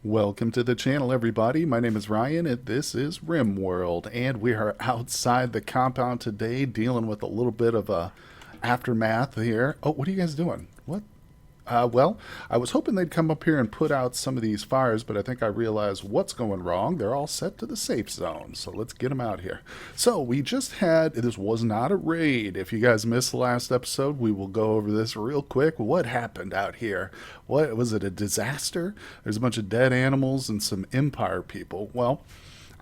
Welcome to the channel, everybody. My name is Ryan, and this is RimWorld, and we are outside the compound today, dealing with a little bit of a aftermath here. Oh, what are you guys doing? What? Well, I was hoping they'd come up here and put out some of these fires, but I think I realized what's going wrong. They're all set to the safe zone, so let's get them out here. So we just had, this was not a raid. If you guys missed the last episode, we will go over this real quick. What happened out here? What was it, a disaster? There's a bunch of dead animals and some Empire people. Well,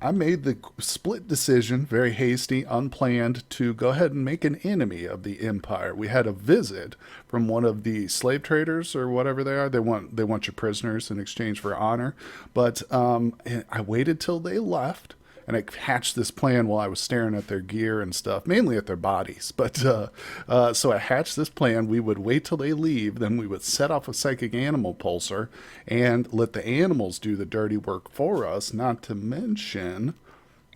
I made the split decision, very hasty, unplanned, to go ahead and make an enemy of the Empire. We had a visit from one of the slave traders or whatever they are. They want your prisoners in exchange for honor. But I waited till they left, and I hatched this plan while I was staring at their gear and stuff, mainly at their bodies. But so I hatched this plan. We would wait till they leave, then we would set off a psychic animal pulsar and let the animals do the dirty work for us. Not to mention,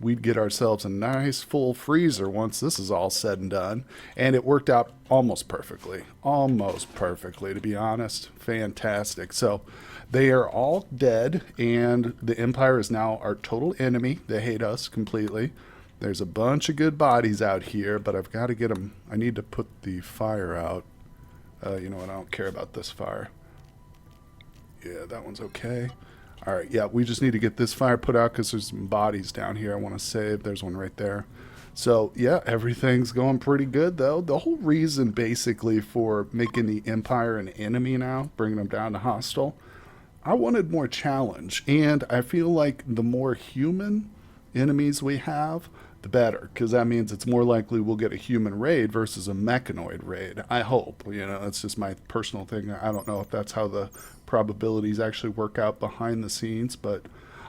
we'd get ourselves a nice full freezer once this is all said and done. And it worked out almost perfectly. Almost perfectly, to be honest. Fantastic. So they are all dead, and the Empire is now our total enemy. They hate us completely. There's a bunch of good bodies out here, but I've got to get them. I need to put the fire out. You know what? I don't care about this fire. Yeah, that one's okay. All right, yeah, we just need to get this fire put out because there's some bodies down here I want to save. There's one right there. So, yeah, everything's going pretty good, though. The whole reason, basically, for making the Empire an enemy now, bringing them down to hostile, I wanted more challenge. And I feel like the more human enemies we have, the better, because that means it's more likely we'll get a human raid versus a mechanoid raid. I hope. You know, that's just my personal thing. I don't know if that's how the probabilities actually work out behind the scenes, but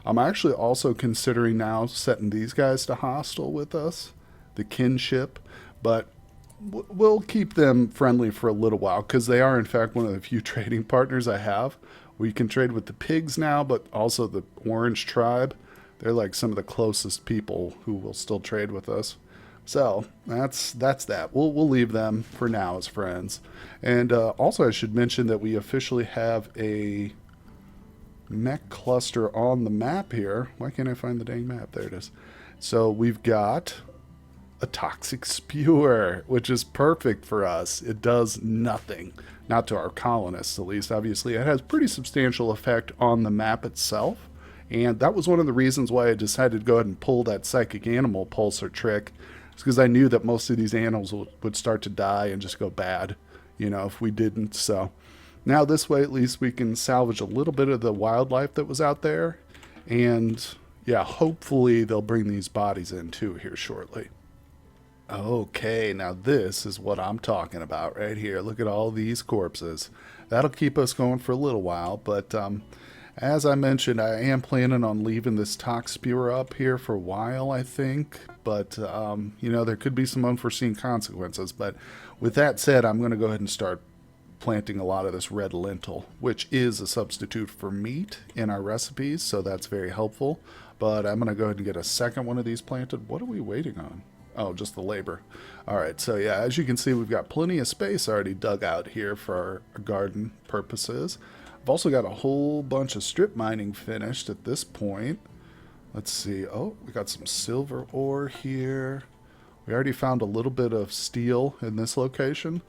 I'm actually also considering now setting these guys to hostile with us, the kinship, but we'll keep them friendly for a little while because they are, in fact, one of the few trading partners I have. We can trade with the pigs now, but also the orange tribe. They're like some of the closest people who will still trade with us. So that's that. We'll leave them for now as friends. And also, I should mention that we officially have a mech cluster on the map here. Why can't I find the dang map? There it is. So we've got a toxic spewer, which is perfect for us. It does nothing, not to our colonists at least. Obviously, it has pretty substantial effect on the map itself. And that was one of the reasons why I decided to go ahead and pull that psychic animal pulsar trick. It's because I knew that most of these animals would start to die and just go bad, you know, if we didn't. So now this way, at least we can salvage a little bit of the wildlife that was out there. And yeah, hopefully they'll bring these bodies in too here shortly. Okay, now this is what I'm talking about right here. Look at all these corpses. That'll keep us going for a little while, but as I mentioned, I am planning on leaving this tox spewer up here for a while, I think. But, you know, there could be some unforeseen consequences. But with that said, I'm going to go ahead and start planting a lot of this red lentil, which is a substitute for meat in our recipes, so that's very helpful. But I'm going to go ahead and get a second one of these planted. What are we waiting on? Oh, just the labor. All right, so yeah, as you can see, we've got plenty of space already dug out here for our garden purposes. I've also got a whole bunch of strip mining finished at this point. Let's see. Oh, we got some silver ore here. We already found a little bit of steel in this location.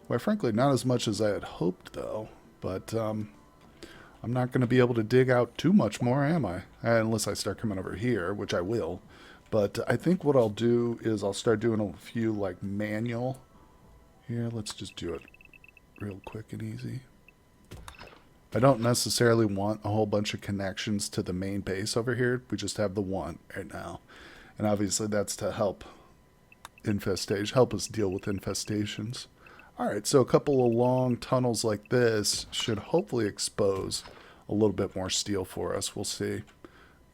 Quite frankly, not as much as I had hoped, though. But I'm not going to be able to dig out too much more, am I? Unless I start coming over here, which I will. But I think what I'll do is I'll start doing a few, like, manual. Here, let's just do it real quick and easy. I don't necessarily want a whole bunch of connections to the main base over here. We just have the one right now. And obviously that's to help help us deal with infestations. Alright, so a couple of long tunnels like this should hopefully expose a little bit more steel for us. We'll see.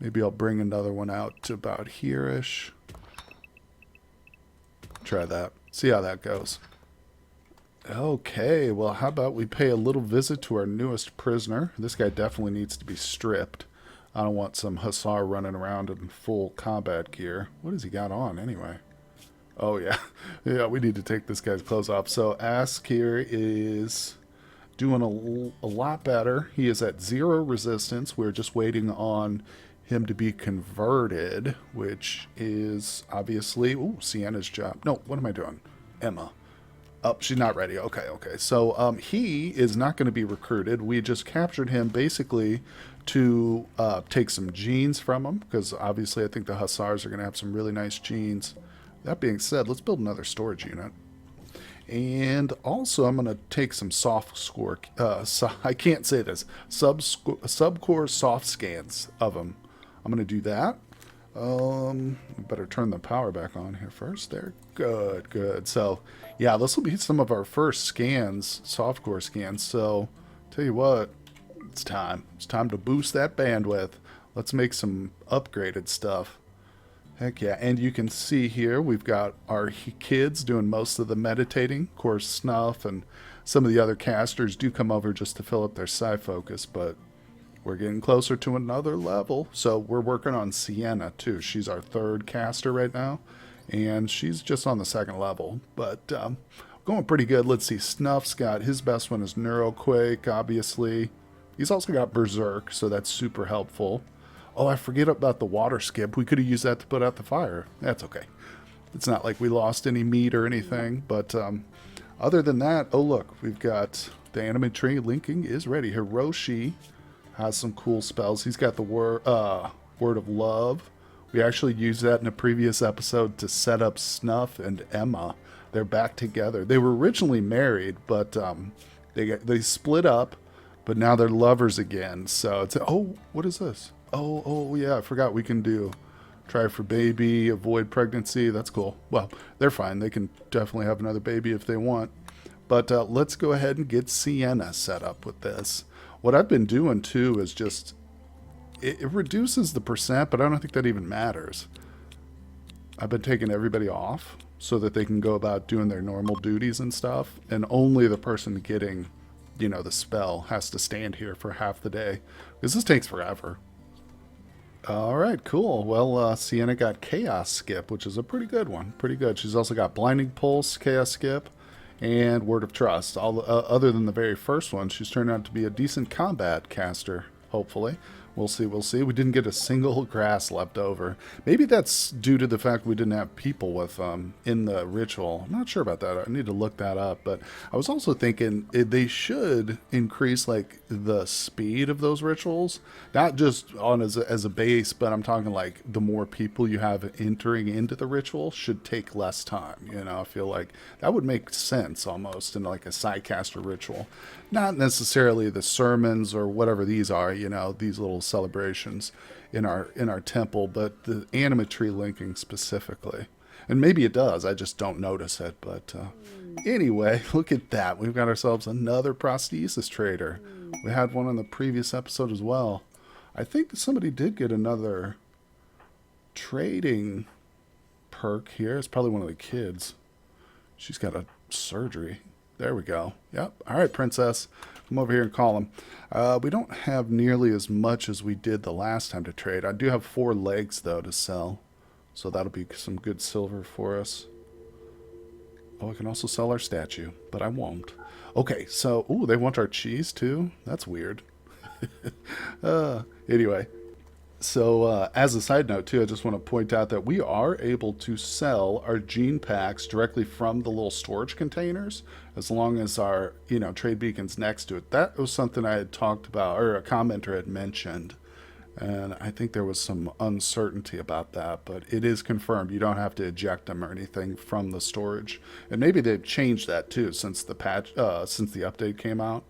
Maybe I'll bring another one out to about here-ish. Try that. See how that goes. Okay, well, how about we pay a little visit to our newest prisoner? This guy definitely needs to be stripped. I don't want some hussar running around in full combat gear. What has he got on, anyway? Oh, yeah. Yeah, we need to take this guy's clothes off. So, ask here is doing a lot better. He is at 0 resistance. We're just waiting on him to be converted, which is obviously... Ooh, Sienna's job. No, what am I doing? Emma. Oh, she's not ready. Okay, okay. So he is not going to be recruited. We just captured him basically to take some genes from him, because obviously I think the Hussars are going to have some really nice genes. That being said, let's build another storage unit. And also I'm going to take some soft score, I can't say this, subcore soft scans of him. I'm going to do that. Better turn the power back on here first. There. Good, good. So, yeah, this will be some of our first scans, softcore scans. So, tell you what, it's time. It's time to boost that bandwidth. Let's make some upgraded stuff. Heck yeah. And you can see here, we've got our kids doing most of the meditating. Of course, Snuff and some of the other casters do come over just to fill up their psi focus, but we're getting closer to another level. So we're working on Sienna too. She's our 3rd caster right now, and she's just on the 2nd level, but going pretty good. Let's see. Snuff's got, his best one is Neuroquake, obviously. He's also got Berserk, so that's super helpful. Oh, I forget about the water skip. We could have used that to put out the fire. That's okay. It's not like we lost any meat or anything, but other than that, oh look, we've got the anime tree linking is ready. Hiroshi has some cool spells. He's got the word of love. We actually used that in a previous episode to set up Snuff and Emma. They're back together. They were originally married, but they split up, but now they're lovers again. So it's what is this? Oh yeah, I forgot we can do try for baby, avoid pregnancy. That's cool. Well, they're fine. They can definitely have another baby if they want. But let's go ahead and get Sienna set up with this. What I've been doing too is just, it reduces the percent, but I don't think that even matters. I've been taking everybody off so that they can go about doing their normal duties and stuff, and only the person getting, the spell has to stand here for half the day, because this takes forever. All right, cool. Well, Sienna got Chaos Skip, which is a pretty good one. Pretty good. She's also got Blinding Pulse, Chaos Skip, and Word of Trust. All other than the very first one, she's turned out to be a decent combat caster, hopefully. We'll see, we'll see. We didn't get a single grass left over. Maybe that's due to the fact we didn't have people with in the ritual. I'm not sure about that. I need to look that up. But I was also thinking they should increase like the speed of those rituals. Not just on as a base, but I'm talking like the more people you have entering into the ritual should take less time. I feel like that would make sense almost in like a Psycaster ritual. Not necessarily the sermons or whatever these are, these little celebrations in our temple, but the animatry linking specifically. And maybe it does, I just don't notice it. But anyway, look at that. We've got ourselves another prosthesis trader. We had one on the previous episode as well. I think that somebody did get another trading perk here. It's probably one of the kids. She's got a surgery. There we go. Yep. All right, princess. Come over here and call him. We don't have nearly as much as we did the last time to trade. I do have 4 legs, though, to sell. So that'll be some good silver for us. Oh, I can also sell our statue, but I won't. Okay, so... Ooh, they want our cheese, too? That's weird. Anyway. So, as a side note, too, I just want to point out that we are able to sell our gene packs directly from the little storage containers, as long as our, trade beacon's next to it. That was something I had talked about, or a commenter had mentioned, and I think there was some uncertainty about that, but it is confirmed. You don't have to eject them or anything from the storage. And maybe they've changed that, too, since the since the update came out.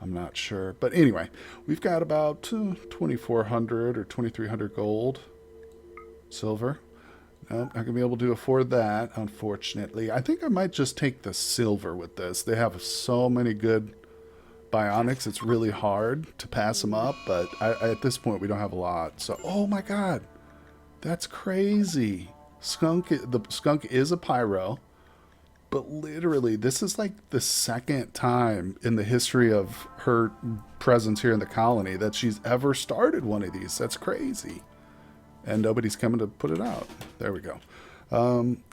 I'm not sure. But anyway, we've got about 2,400 or 2,300 gold. Silver. Nope, not going to be able to afford that, unfortunately. I think I might just take the silver with this. They have so many good bionics. It's really hard to pass them up. But at this point, we don't have a lot. So, oh my god. That's crazy. The skunk is a pyro. But literally, this is like the 2nd time in the history of her presence here in the colony that she's ever started one of these. That's crazy. And nobody's coming to put it out. There we go.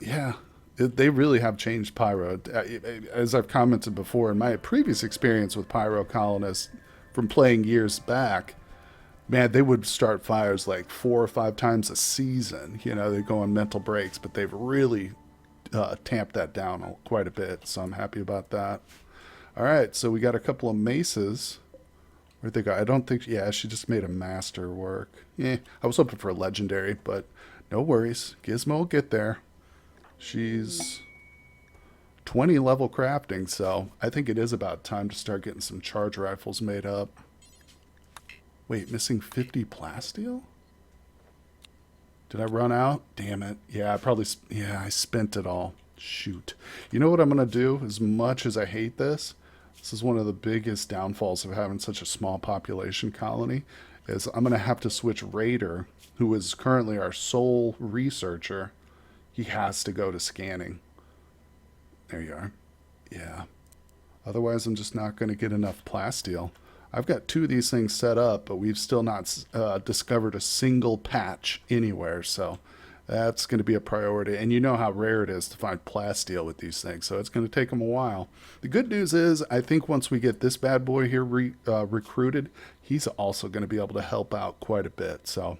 Yeah, They really have changed pyro. As I've commented before, in my previous experience with pyro colonists from playing years back, man, they would start fires like 4 or 5 times a season. You know, they go on mental breaks, but they've really tamped that down quite a bit. So I'm happy about that. All right, so we got a couple of maces. Where'd they go? I don't think, yeah, she just made a master work. Yeah, I was hoping for a legendary, but no worries. Gizmo will get there. She's 20 level crafting, so I think it is about time to start getting some charge rifles made up. Wait, missing 50 plasteel? Did I run out? Damn it. Yeah, I spent it all. Shoot. You know what I'm going to do? As much as I hate this, this is one of the biggest downfalls of having such a small population colony, is I'm going to have to switch Raider, who is currently our sole researcher. He has to go to scanning. There you are. Yeah. Otherwise, I'm just not going to get enough plasteel. I've got 2 of these things set up, but we've still not discovered a single patch anywhere, so that's going to be a priority. And you know how rare it is to find plasteel with these things, so it's going to take them a while. The good news is, I think once we get this bad boy here recruited, he's also going to be able to help out quite a bit. So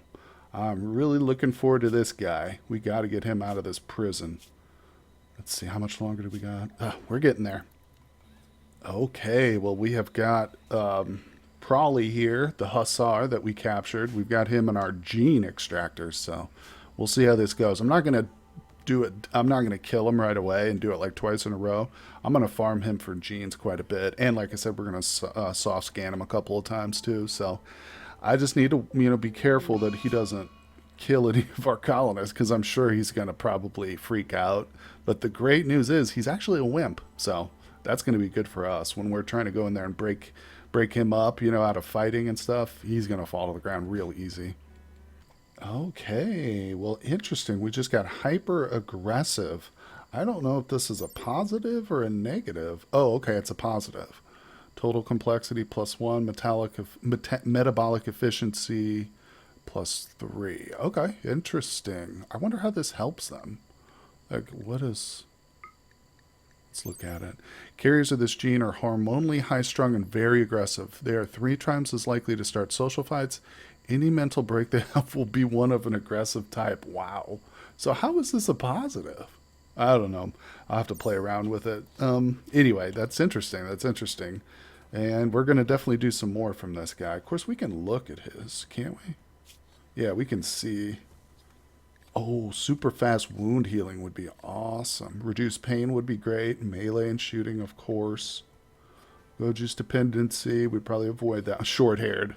I'm really looking forward to this guy. We got to get him out of this prison. Let's see, how much longer do we got? We're getting there. Okay, well, we have got Prawley here, the Hussar that we captured. We've got him in our gene extractor, so we'll see how this goes. I'm not going to do it. I'm not going to kill him right away and do it like twice in a row. I'm going to farm him for genes quite a bit. And like I said, we're going to soft scan him a couple of times too. So I just need to, be careful that he doesn't kill any of our colonists, because I'm sure he's going to probably freak out. But the great news is he's actually a wimp, so that's going to be good for us when we're trying to go in there and break him up, out of fighting and stuff. He's going to fall to the ground real easy. Okay, well, interesting. We just got hyper aggressive. I don't know if this is a positive or a negative. Oh, okay, it's a positive. Total complexity +1, metabolic efficiency +3. Okay, interesting. I wonder how this helps them. Like, what is... Let's look at it. Carriers of this gene are hormonally high-strung and very aggressive. They are 3 times as likely to start social fights. Any mental break they have will be one of an aggressive type. Wow. So how is this a positive? I don't know. I'll have to play around with it. Anyway, that's interesting. That's interesting. And we're going to definitely do some more from this guy. Of course, we can look at his, can't we? Yeah, we can see... Oh, super fast wound healing would be awesome. Reduced pain would be great. Melee and shooting, of course. Goju's dependency, we'd probably avoid that. Short-haired.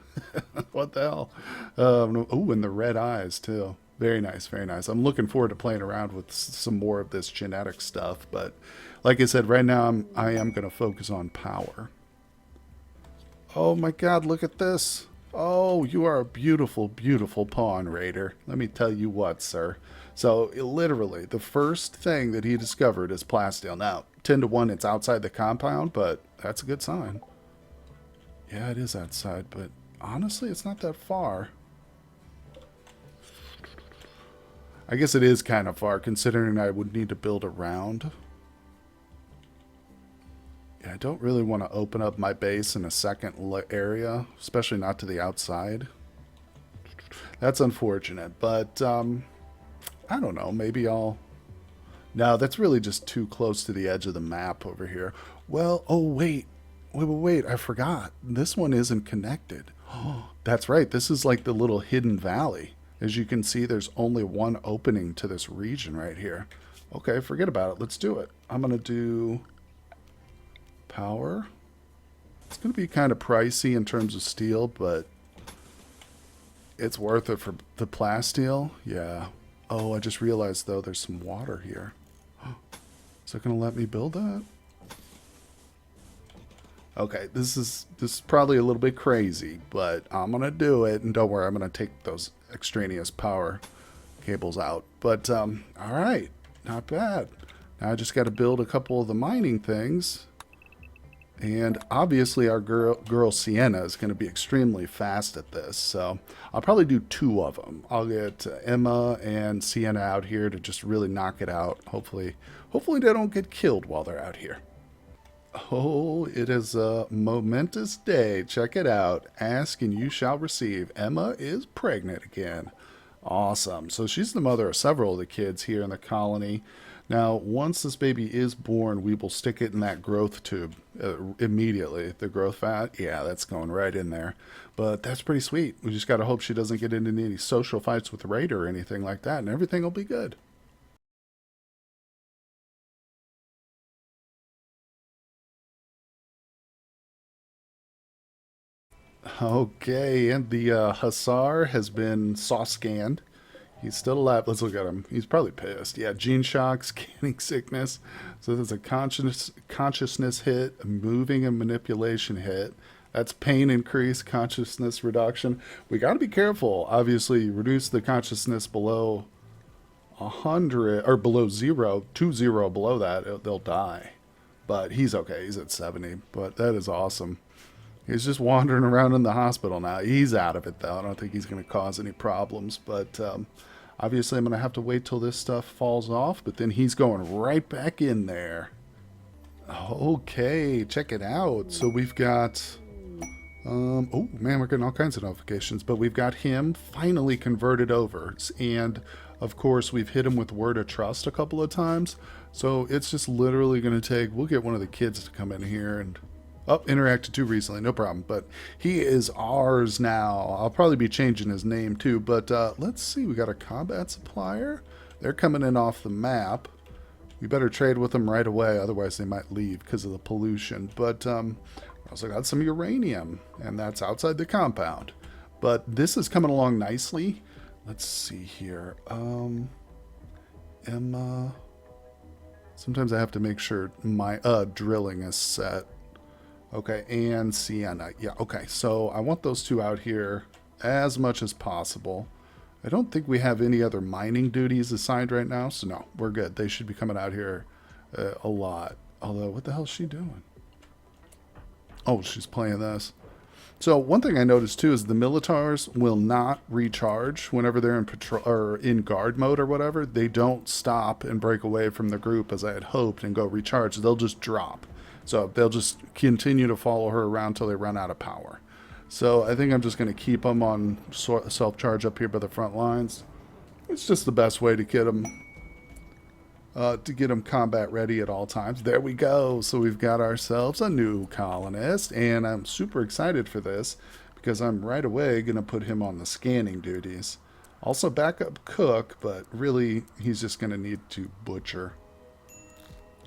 What the hell? Oh, and the red eyes, too. Very nice, very nice. I'm looking forward to playing around with some more of this genetic stuff. But like I said, right now I am going to focus on power. Oh, my God, look at this. Oh, you are a beautiful, beautiful pawn, Raider. Let me tell you what, sir. So, literally, the first thing that he discovered is plasteel. Now, 10 to 1, it's outside the compound, but that's a good sign. Yeah, it is outside, but honestly, it's not that far. I guess it is kind of far, considering I would need to build around. Yeah, I don't really want to open up my base in a second area, especially not to the outside. That's unfortunate, but I don't know. Maybe I'll... No, that's really just too close to the edge of the map over here. Well, oh, wait. Wait, I forgot. This one isn't connected. Oh, that's right. This is like the little hidden valley. As you can see, there's only one opening to this region right here. Okay, forget about it. Let's do it. I'm going to do... power. It's going to be kind of pricey in terms of steel, but it's worth it for the plasteel. Yeah. Oh, I just realized though there's some water here. Is it going to let me build that? Okay, this is probably a little bit crazy, but I'm going to do it, and don't worry, I'm going to take those extraneous power cables out. But all right, not bad. Now I just got to build a couple of the mining things. And obviously our girl Sienna is going to be extremely fast at this, so I'll probably do two of them. I'll get Emma and Sienna out here to just really knock it out. Hopefully they don't get killed while they're out here. Oh, it is a momentous day. Check it out. Ask and you shall receive. Emma is pregnant again. Awesome. So she's the mother of several of the kids here in the colony. Now, once this baby is born, we will stick it in that growth tube immediately. The growth fat, yeah, that's going right in there. But that's pretty sweet. We just got to hope she doesn't get into any social fights with Raider or anything like that, and everything will be good. Okay, and the Hussar has been soft scanned. He's still alive. Let's look at him. He's probably pissed. Yeah, gene shock, scanning sickness. So there's a consciousness hit, a moving and manipulation hit. That's pain increase, consciousness reduction. We got to be careful. Obviously, reduce the consciousness below 100 or below zero, 20 below that, they'll die. But he's okay. He's at 70. But that is awesome. He's just wandering around in the hospital now. He's out of it, though. I don't think he's going to cause any problems. But obviously, I'm going to have to wait till this stuff falls off. But then he's going right back in there. Okay, check it out. So we've got... oh, man, we're getting all kinds of notifications. But we've got him finally converted over. And, of course, we've hit him with Word of Trust a couple of times. So it's just literally going to take... We'll get one of the kids to come in here and... Oh, interacted too recently, no problem. But he is ours now. I'll probably be changing his name too. But let's see, we got a combat supplier. They're coming in off the map. We better trade with them right away, otherwise they might leave because of the pollution. But we also got some uranium, and that's outside the compound. But this is coming along nicely. Let's see here. Emma. Sometimes I have to make sure my drilling is set. Okay, and Sienna. Yeah, okay. So I want those two out here as much as possible. I don't think we have any other mining duties assigned right now, so no, we're good. They should be coming out here a lot. Although, what the hell is she doing? Oh, she's playing this. So one thing I noticed too is the Militars will not recharge whenever they're in patrol or in guard mode or whatever. They don't stop and break away from the group as I had hoped and go recharge. They'll just drop. So they'll just continue to follow her around until they run out of power. So I think I'm just going to keep them on self-charge up here by the front lines. It's just the best way to get them combat ready at all times. There we go. So we've got ourselves a new colonist, and I'm super excited for this because I'm right away going to put him on the scanning duties. Also backup cook, but really he's just going to need to butcher.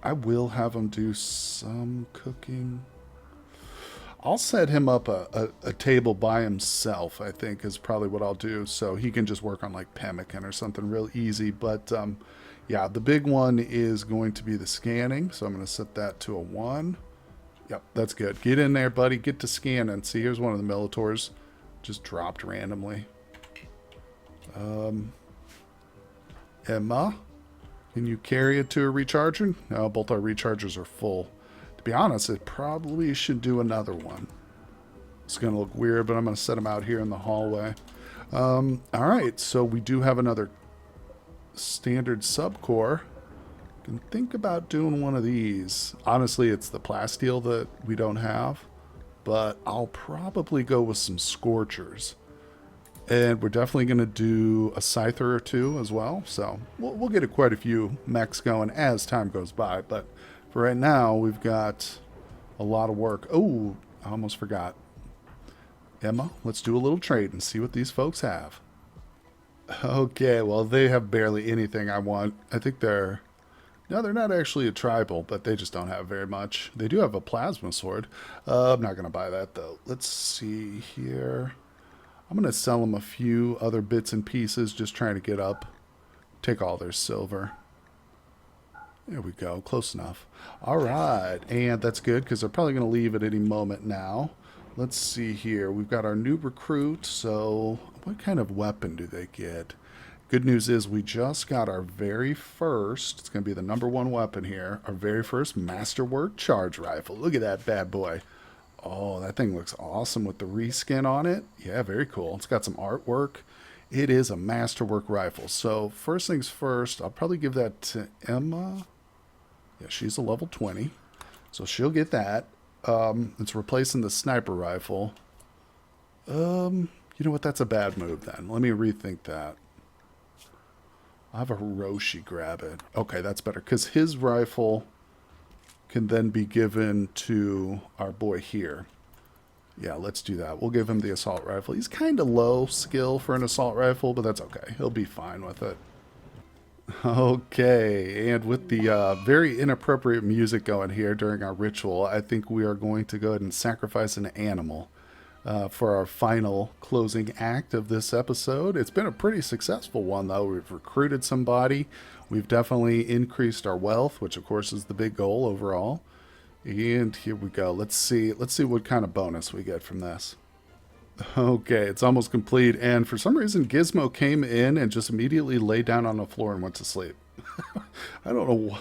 I will have him do some cooking. I'll set him up a table by himself, I think, is probably what I'll do. So he can just work on like pemmican or something real easy. But yeah, the big one is going to be the scanning. So I'm going to set that to a 1. Yep, that's good. Get in there, buddy. Get to scanning. See, here's one of the Militors. Just dropped randomly. Emma? Can you carry it to a recharger? No, both our rechargers are full. To be honest, it probably should do another one. It's going to look weird, but I'm going to set them out here in the hallway. Alright, so we do have another standard subcore. Can think about doing one of these. Honestly, it's the plasteel that we don't have, but I'll probably go with some scorchers. And we're definitely going to do a scyther or two as well. So we'll get quite a few mechs going as time goes by. But for right now, we've got a lot of work. Oh, I almost forgot. Emma, let's do a little trade and see what these folks have. Okay, well, they have barely anything I want. I think they're... No, they're not actually a tribal, but they just don't have very much. They do have a plasma sword. I'm not going to buy that, though. Let's see here. I'm going to sell them a few other bits and pieces, just trying to get up. Take all their silver. There we go. Close enough. All right. And that's good because they're probably going to leave at any moment now. Let's see here. We've got our new recruit. So what kind of weapon do they get? Good news is we just got our very first, it's going to be the #1 weapon here, our very first Masterwork charge rifle. Look at that bad boy. Oh, that thing looks awesome with the reskin on it. Yeah, very cool. It's got some artwork. It is a Masterwork rifle. So first things first, I'll probably give that to Emma. Yeah, she's a level 20. So she'll get that. It's replacing the sniper rifle. You know what? That's a bad move then. Let me rethink that. I'll have a Hiroshi grab it. Okay, that's better. Because his rifle can then be given to our boy here. Yeah, let's do that. We'll give him the assault rifle. He's kind of low skill for an assault rifle, but that's okay. He'll be fine with it. Okay, and with the very inappropriate music going here during our ritual, I think we are going to go ahead and sacrifice an animal for our final closing act of this episode. It's been a pretty successful one, though. We've recruited somebody. We've definitely increased our wealth, which of course is the big goal overall. And here we go. Let's see what kind of bonus we get from this. Okay, it's almost complete, and for some reason Gizmo came in and just immediately laid down on the floor and went to sleep. I don't know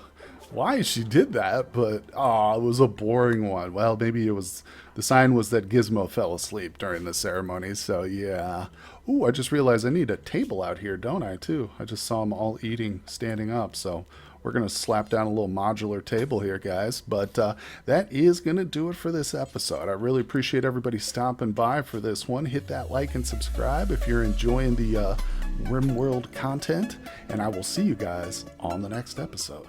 why she did that, but it was a boring one. Well, maybe it was, the sign was that Gizmo fell asleep during the ceremony, so yeah. Ooh, I just realized I need a table out here, don't I, too? I just saw them all eating, standing up, so we're going to slap down a little modular table here, guys. But that is going to do it for this episode. I really appreciate everybody stopping by for this one. Hit that like and subscribe if you're enjoying the RimWorld content. And I will see you guys on the next episode.